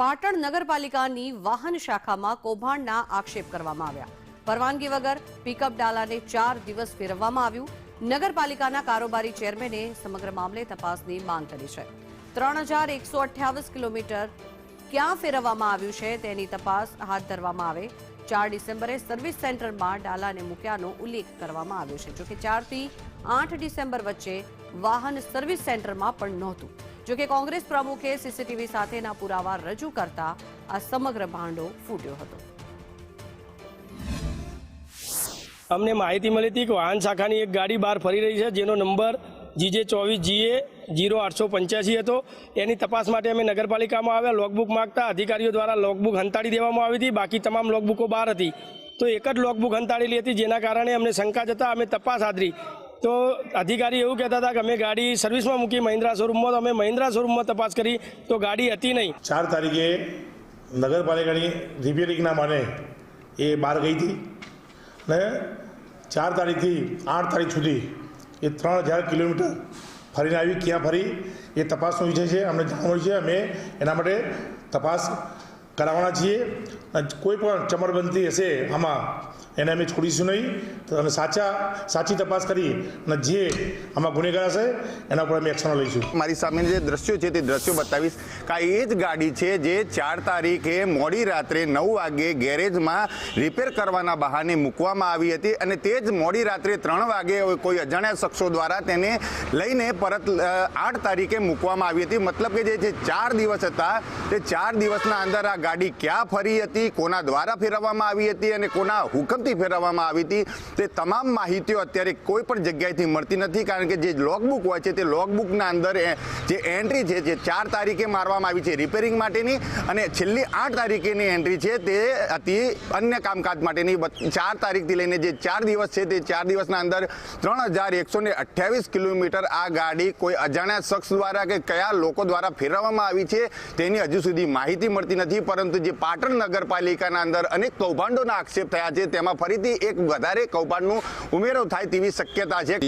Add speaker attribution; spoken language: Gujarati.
Speaker 1: પાટણ નગરપાલિકાની વાહન શાખામાં કૌભાંડના આક્ષેપ કરવામાં આવ્યા। પરવાનગી વગર પિકઅપ ડાલાને 4 દિવસ ફેરવવામાં આવ્યું। નગરપાલિકાના કારોબારી ચેરમેને સમગ્ર મામલે તપાસની માંગ કરી છે। 3128 કિલોમીટર ક્યાં ફેરવવામાં આવ્યું છે તેની તપાસ હાથ ધરવામાં આવે। 4 ડિસેમ્બરે સર્વિસ સેન્ટરમાં ડાલાને મૂક્યાનો ઉલ્લેખ કરવામાં આવ્યો છે। જોકે 4 થી 8 ડિસેમ્બર વચ્ચે વાહન સર્વિસ સેન્ટરમાં પણ નહોતું। જોકે કોંગ્રેસ પ્રમુખે સીસીટીવી સાથેના પુરાવા રજૂ કરતા આ સમગ્ર ભાંડો ફૂટ્યો હતો।
Speaker 2: અમને માહિતી મળી હતી કે વાહન શાખાની એક ગાડી બહાર ફરી રહી છે, જેનો નંબર GJ24GA 0885 હતો। એની તપાસ માટે અમે નગરપાલિકામાં આવ્યા। લોગબુક માંગતા અધિકારીઓ દ્વારા લોગબુક હંતાડી દેવામાં આવી હતી। બાકી તમામ લોગબુકો બહાર હતી, તો એક જ લોગબુક હંતાડેલી હતી, જેના કારણે અમને શંકા જતા અમે તપાસ આદરી। તો અધિકારી એવું કહેતા હતા કે અમે ગાડી સર્વિસમાં મૂકી મહિન્દ્રા શોરૂમમાં, તો અમે મહિન્દ્રા શોરૂમમાં તપાસ કરી તો ગાડી હતી નહીં।
Speaker 3: 4 તારીખે નગરપાલિકાની રિપેરિંગના માટે એ બહાર ગઈ હતી ને 4 તારીખથી 8 તારીખ સુધી એ 3000 કિલોમીટર ફરીને આવી। ક્યાં ફરી એ તપાસનો વિષય છે, અમને જાણવું છે। અમે એના માટે તપાસ કરાવવાના છીએ। કોઈ પણ ચમરબંધી હશે આમાં એને અમે છોડીશું નહીં, તો અમે સાચી તપાસ કરી અને જે આમાં ગુનેગાર હશે એના પર અમે એક્શન લઈશું।
Speaker 4: મારી સામે જે દ્રશ્યો છે તે દ્રશ્યો બતાવીશ કે એ જ ગાડી છે જે 4 તારીખે મોડી રાત્રે 9 વાગે ગેરેજમાં રિપેર કરવાના બહાને મૂકવામાં આવી હતી અને તે જ મોડી રાત્રે 3 વાગે કોઈ અજાણ્યા શખ્સો દ્વારા તેને લઈને પરત 8 તારીખે મૂકવામાં આવી હતી। મતલબ કે જે 4 દિવસ હતા તે 4 દિવસના અંદર આ ગાડી ક્યાં ફરી હતી, કોના દ્વારા ફેરવવામાં આવી હતી અને કોના હુકમથી ફેરવવામાં આવી હતી, તે તમામ માહિતીઓ અત્યારે કોઈ પણ જગ્યાએથી મળતી નથી। કારણ કે જે લોગબુક હોય છે તે લોગબુકના અંદર જે એન્ટ્રી છે જે 4 તારીખે મારવામાં આવી છે રિપેરિંગ માટેની અને છેલ્લી 8 તારીખેની એન્ટ્રી છે તે હતી અન્ય કામકાજ માટેની। 4 તારીખથી લઈને જે 4 દિવસ છે તે 4 દિવસના અંદર 3128 કિલોમીટર આ ગાડી કોઈ અજાણ્યા શખ્સ દ્વારા કે કયા લોકો દ્વારા ફેરવવામાં આવી છે તેની હજુ સુધી માહિતી મળતી નથી। પરંતુ જે પાટણ નગરપાલિકાના અંદર અનેક કૌભાંડોના આક્ષેપ થયા છે તેમાં ફરીથી એક વધારે કૌભાંડનો ઉમેરો થાય તેવી શક્યતા છે।